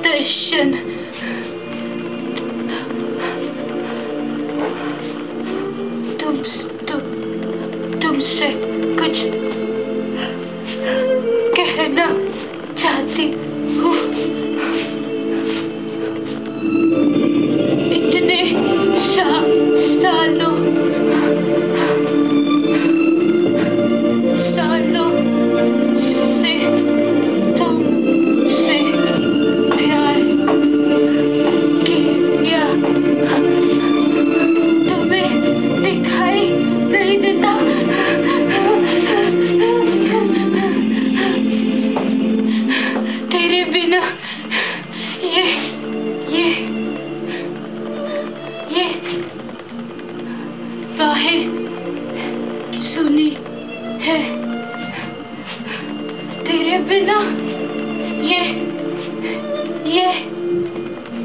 दर्शन, तुमसे कुछ कहना चाहती हूँ। इतने सालों से तुमसे प्यार किया, तुम्हें दिखाई नहीं देता। तेरे बिना ये बाहें सुनी है, तेरे बिना ये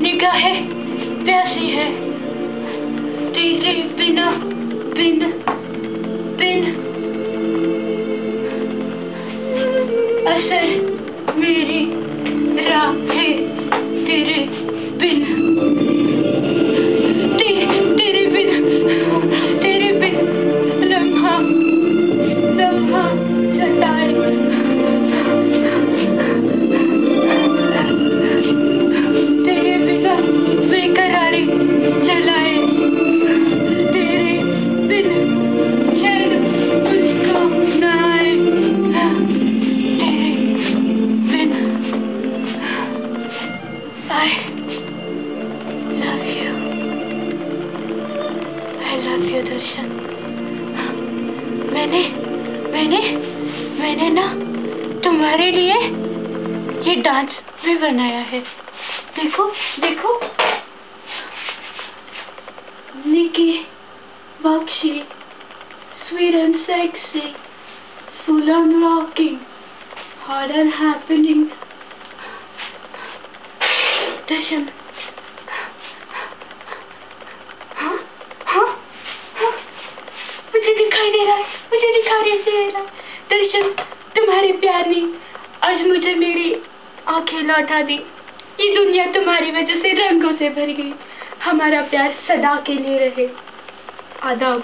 निगाहें प्यासी है, तेरे बिना बिन असर मेरी राहें, तेरे बिन लम्हा चटाई, तेरे बिना बेकरारी जलाए, तेरे बिन चैन मुझको न आए, तेरे बिन I love you दर्शन। मैंने ना तुम्हारे लिए ये डांस भी बनाया है। देखो Nikki, Bakshi, sweet and sexy, full on rocking, hot and happening। दर्शन, मुझे दिखाई दे रहा है, मुझे दिखाई दे रहा है। दर्शन, तुम्हारे प्यार ने आज मुझे मेरी आंखें लौटा दी। ये दुनिया तुम्हारी वजह से रंगों से भर गई। हमारा प्यार सदा के लिए रहे। आदाब।